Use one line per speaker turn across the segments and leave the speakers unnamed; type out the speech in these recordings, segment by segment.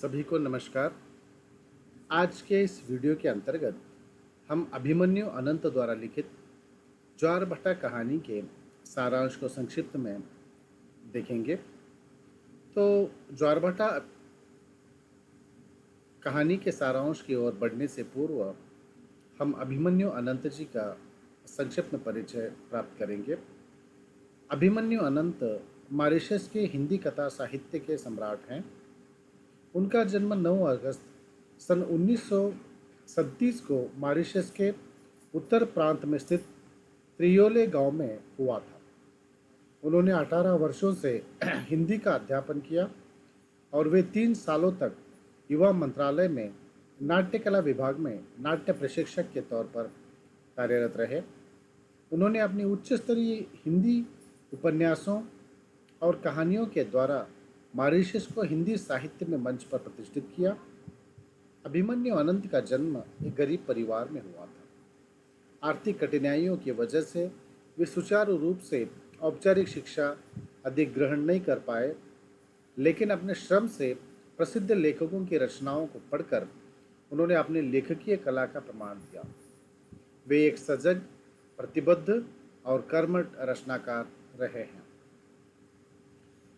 सभी को नमस्कार। आज के इस वीडियो के अंतर्गत हम अभिमन्यु अनंत द्वारा लिखित ज्वारभाटा कहानी के सारांश को संक्षिप्त में देखेंगे। तो ज्वारभाटा कहानी के सारांश की ओर बढ़ने से पूर्व हम अभिमन्यु अनंत जी का संक्षिप्त परिचय प्राप्त करेंगे। अभिमन्यु अनंत मॉरिशस के हिंदी कथा साहित्य के सम्राट हैं। उनका जन्म 9 अगस्त सन 1937 को मॉरिशस के उत्तर प्रांत में स्थित त्रियोले गांव में हुआ था। उन्होंने 18 वर्षों से हिंदी का अध्यापन किया और वे 3 सालों तक युवा मंत्रालय में नाट्य कला विभाग में नाट्य प्रशिक्षक के तौर पर कार्यरत रहे। उन्होंने अपनी उच्च स्तरीय हिंदी उपन्यासों और कहानियों के द्वारा मॉरिशस को हिंदी साहित्य में मंच पर प्रतिष्ठित किया। अभिमन्यु अनंत का जन्म एक गरीब परिवार में हुआ था। आर्थिक कठिनाइयों की वजह से वे सुचारू रूप से औपचारिक शिक्षा अधिक ग्रहण नहीं कर पाए, लेकिन अपने श्रम से प्रसिद्ध लेखकों की रचनाओं को पढ़कर उन्होंने अपनी लेखकीय कला का प्रमाण दिया। वे एक सजग, प्रतिबद्ध और कर्मठ रचनाकार रहे हैं।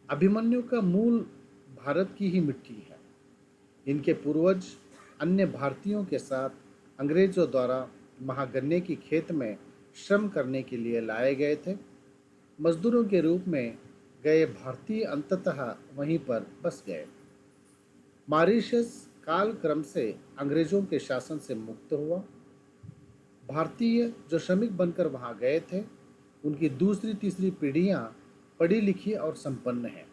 अभिमन्यु का मूल भारत की ही मिट्टी है। इनके पूर्वज अन्य भारतीयों के साथ अंग्रेजों द्वारा महागन्ने की खेत में श्रम करने के लिए लाए गए थे। मजदूरों के रूप में गए भारतीय अंततः वहीं पर बस गए। मॉरिशस कालक्रम से अंग्रेजों के शासन से मुक्त हुआ। भारतीय जो श्रमिक बनकर वहां गए थे, उनकी दूसरी तीसरी पीढ़ियां पढ़ी लिखी और संपन्न है।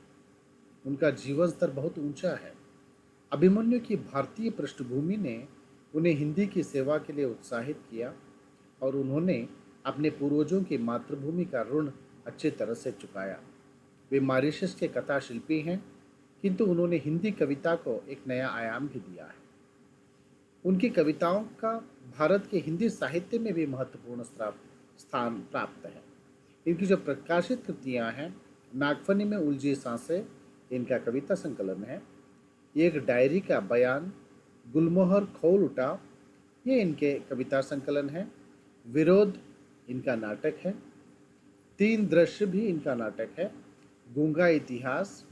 उनका जीवन स्तर बहुत ऊंचा है। अभिमन्यु की भारतीय पृष्ठभूमि ने उन्हें हिंदी की सेवा के लिए उत्साहित किया और उन्होंने अपने पूर्वजों की मातृभूमि का ऋण अच्छी तरह से चुकाया। वे मॉरिशस के कथा शिल्पी हैं, किंतु उन्होंने हिंदी कविता को एक नया आयाम भी दिया है। उनकी कविताओं का भारत के हिंदी साहित्य में भी महत्वपूर्ण स्थान प्राप्त है। इनकी जो प्रकाशित कृतियां हैं, नागफनी में उलझी सांसें इनका कविता संकलन है। एक डायरी का बयान, गुलमोहर खोल उठा, ये इनके कविता संकलन है। विरोध इनका नाटक है। 3 दृश्य भी इनका नाटक है। गूंगा इतिहास,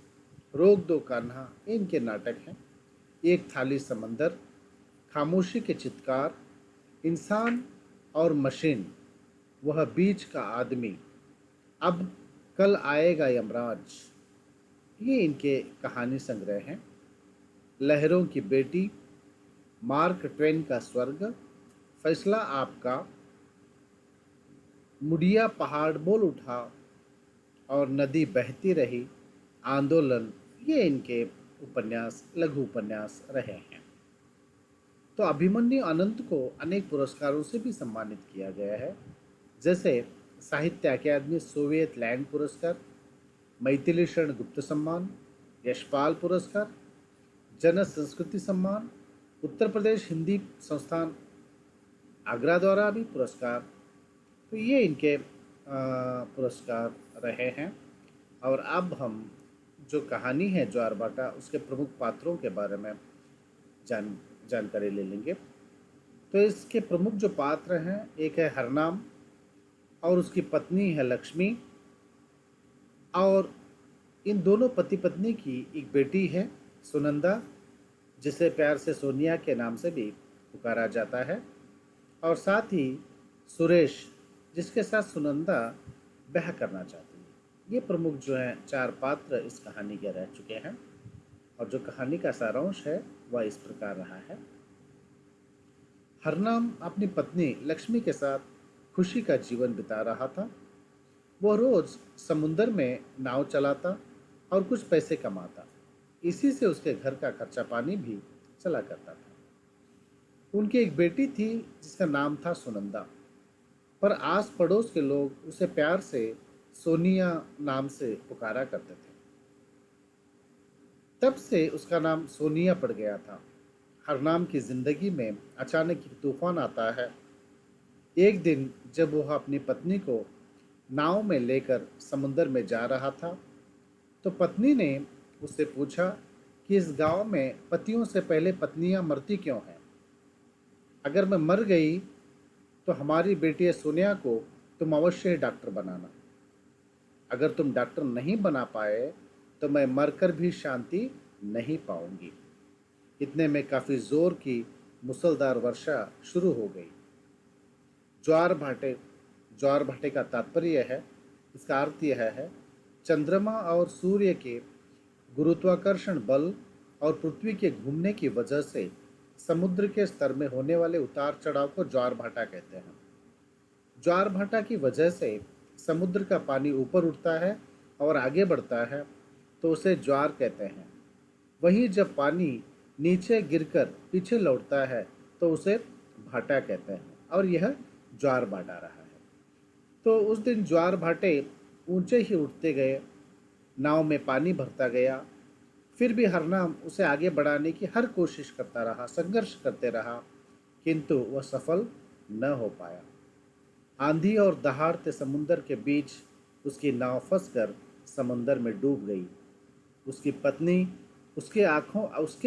रोक दो कान्हा इनके नाटक हैं। एक थाली समंदर, खामोशी के चित्कार, इंसान और मशीन, वह बीच का आदमी, अब कल आएगा यमराज, ये इनके कहानी संग्रह हैं। लहरों की बेटी, मार्क ट्वेन का स्वर्ग, फैसला आपका, मुड़िया पहाड़ बोल उठा और नदी बहती रही, आंदोलन, ये इनके उपन्यास, लघु उपन्यास रहे हैं। तो अभिमन्यु अनंत को अनेक पुरस्कारों से भी सम्मानित किया गया है, जैसे साहित्य अकादमी सोवियत लैंड पुरस्कार, मैथिली शरण गुप्त सम्मान, यशपाल पुरस्कार, जन संस्कृति सम्मान, उत्तर प्रदेश हिंदी संस्थान आगरा द्वारा भी पुरस्कार। तो ये इनके पुरस्कार रहे हैं। और अब हम जो कहानी है ज्वारभाटा, उसके प्रमुख पात्रों के बारे में जानकारी ले लेंगे। तो इसके प्रमुख जो पात्र हैं, एक है हरनाम और उसकी पत्नी है लक्ष्मी, और इन दोनों पति पत्नी की एक बेटी है सुनंदा, जिसे प्यार से सोनिया के नाम से भी पुकारा जाता है, और साथ ही सुरेश, जिसके साथ सुनंदा ब्याह करना चाहती है। ये प्रमुख जो हैं 4 पात्र इस कहानी के रह चुके हैं। और जो कहानी का सारांश है वह इस प्रकार रहा है। हरनाम अपनी पत्नी लक्ष्मी के साथ खुशी का जीवन बिता रहा था। वह रोज समुंदर में नाव चलाता और कुछ पैसे कमाता। इसी से उसके घर का खर्चा पानी भी चला करता था। उनकी एक बेटी थी जिसका नाम था सुनंदा, पर आस पड़ोस के लोग उसे प्यार से सोनिया नाम से पुकारा करते थे। तब से उसका नाम सोनिया पड़ गया था। हरनाम की जिंदगी में अचानक एक तूफान आता है। एक दिन जब वह अपनी पत्नी को नाव में लेकर समुंदर में जा रहा था, तो पत्नी ने उससे पूछा कि इस गांव में पतियों से पहले पत्नियां मरती क्यों हैं। अगर मैं मर गई तो हमारी बेटी सोनिया को तुम अवश्य ही डॉक्टर बनाना। अगर तुम डॉक्टर नहीं बना पाए तो मैं मरकर भी शांति नहीं पाऊंगी। इतने में काफी जोर की मूसलधार वर्षा शुरू हो गई। ज्वार भाटे ज्वार भाटे का तात्पर्य है, इसका अर्थ यह है, चंद्रमा और सूर्य के गुरुत्वाकर्षण बल और पृथ्वी के घूमने की वजह से समुद्र के स्तर में होने वाले उतार चढ़ाव को ज्वार भाटा कहते हैं। ज्वार भाटा की वजह से समुद्र का पानी ऊपर उठता है और आगे बढ़ता है तो उसे ज्वार कहते हैं। वहीं जब पानी नीचे गिरकर पीछे लौटता है तो उसे भाटा कहते हैं और यह ज्वार भाटा रहा है। तो उस दिन ज्वार भाटे ऊंचे ही उठते गए, नाव में पानी भरता गया। फिर भी हरनाम उसे आगे बढ़ाने की हर कोशिश करता रहा, संघर्ष करते रहा, किंतु वह सफल न हो पाया। आंधी और दहाड़ते समुंदर के बीच उसकी नाव फंसकर समंदर में डूब गई। उसकी पत्नी उसके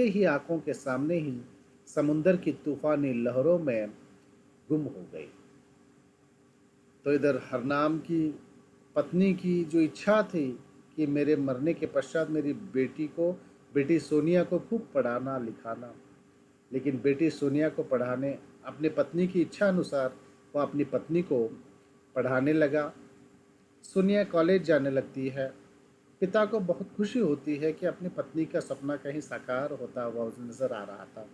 ही आंखों के सामने ही समुंदर की तूफानी लहरों में गुम हो गई। तो इधर हरनाम की पत्नी की जो इच्छा थी कि मेरे मरने के पश्चात मेरी बेटी सोनिया को खूब पढ़ाना लिखाना, लेकिन बेटी सोनिया को पढ़ाने अपने पत्नी की इच्छा अनुसार वह अपनी पत्नी को पढ़ाने लगा। सोनिया कॉलेज जाने लगती है। पिता को बहुत खुशी होती है कि अपनी पत्नी का सपना कहीं साकार होता हुआ उसे नजर आ रहा था।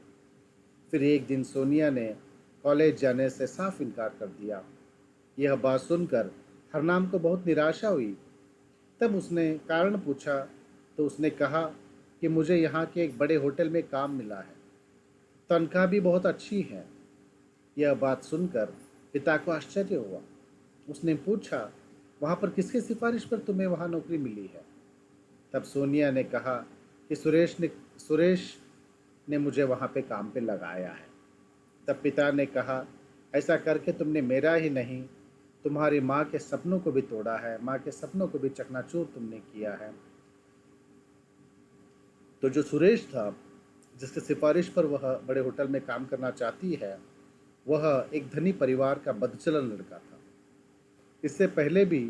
फिर एक दिन सोनिया ने कॉलेज जाने से साफ इनकार कर दिया। यह बात सुनकर हरनाम को बहुत निराशा हुई। तब उसने कारण पूछा तो उसने कहा कि मुझे यहाँ के एक बड़े होटल में काम मिला है, तनख्वाह भी बहुत अच्छी है। यह बात सुनकर पिता को आश्चर्य हुआ। उसने पूछा, वहाँ पर किसके सिफारिश पर तुम्हें वहाँ नौकरी मिली है। तब सोनिया ने कहा कि सुरेश ने मुझे वहाँ पे काम पे लगाया है। तब पिता ने कहा, ऐसा करके तुमने मेरा ही नहीं, तुम्हारी माँ के सपनों को भी तोड़ा है, माँ के सपनों को भी चकनाचूर तुमने किया है। तो जो सुरेश था, जिसके सिफारिश पर वह बड़े होटल में काम करना चाहती है, वह एक धनी परिवार का बदचलन लड़का था। इससे पहले भी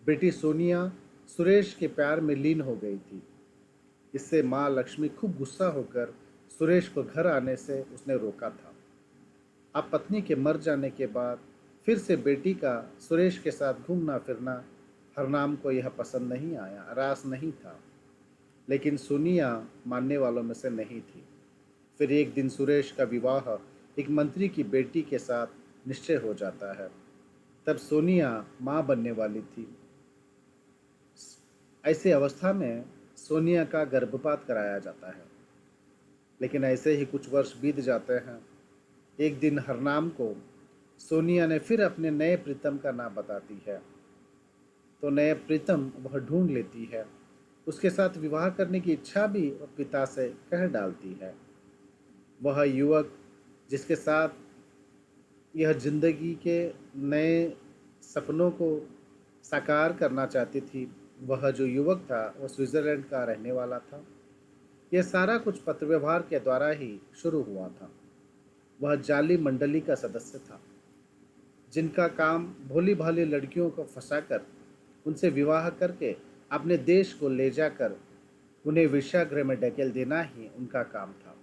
बेटी सोनिया सुरेश के प्यार में लीन हो गई थी। इससे माँ लक्ष्मी खूब गुस्सा होकर सुरेश को घर आने से उसने रोका था। अब पत्नी के मर जाने के बाद फिर से बेटी का सुरेश के साथ घूमना फिरना हरनाम को यह पसंद नहीं आया, रास नहीं था। लेकिन सोनिया मानने वालों में से नहीं थी। फिर एक दिन सुरेश का विवाह एक मंत्री की बेटी के साथ निश्चय हो जाता है। तब सोनिया माँ बनने वाली थी। ऐसी अवस्था में सोनिया का गर्भपात कराया जाता है। लेकिन ऐसे ही कुछ वर्ष बीत जाते हैं। एक दिन हरनाम को सोनिया ने फिर अपने नए प्रीतम का नाम बताती है। तो नए प्रीतम वह ढूंढ लेती है। उसके साथ विवाह करने की इच्छा भी वह पिता से कह डालती है। वह युवक जिसके साथ यह जिंदगी के नए सपनों को साकार करना चाहती थी, वह जो युवक था वह स्विट्ज़रलैंड का रहने वाला था। यह सारा कुछ पत्र व्यवहार के द्वारा ही शुरू हुआ था। वह जाली मंडली का सदस्य था, जिनका काम भोली भाली लड़कियों को फंसाकर उनसे विवाह करके अपने देश को ले जाकर उन्हें वेश्यागृह में ढकेल देना ही उनका काम था।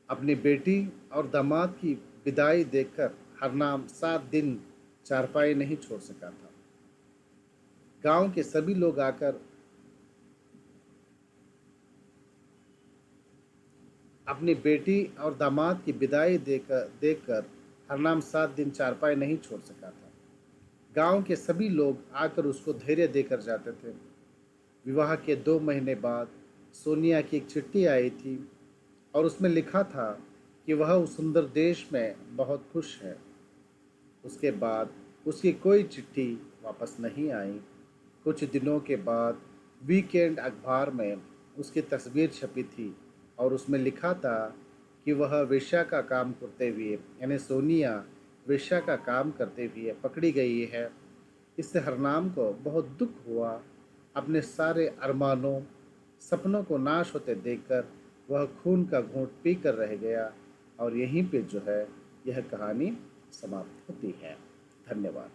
अपनी बेटी और दामाद की विदाई देखकर हरनाम 7 दिन चारपाई नहीं छोड़ सका था। गांव के सभी लोग आकर अपनी बेटी और दामाद की विदाई देखकर हरनाम 7 दिन चारपाई नहीं छोड़ सका था। गांव के सभी लोग आकर उसको धैर्य देकर जाते थे। विवाह के 2 महीने बाद सोनिया की एक चिट्ठी आई थी और उसमें लिखा था कि वह उस सुंदर देश में बहुत खुश है। उसके बाद उसकी कोई चिट्ठी वापस नहीं आई। कुछ दिनों के बाद वीकेंड अखबार में उसकी तस्वीर छपी थी और उसमें लिखा था कि वह वेश्या का काम करते हुए, यानी सोनिया वेश्या का काम करते हुए पकड़ी गई है। इससे हरनाम को बहुत दुख हुआ। अपने सारे अरमानों सपनों को नाश होते देखकर वह खून का घूंट पीकर रह गया और यहीं पे जो है यह कहानी समाप्त होती है। धन्यवाद।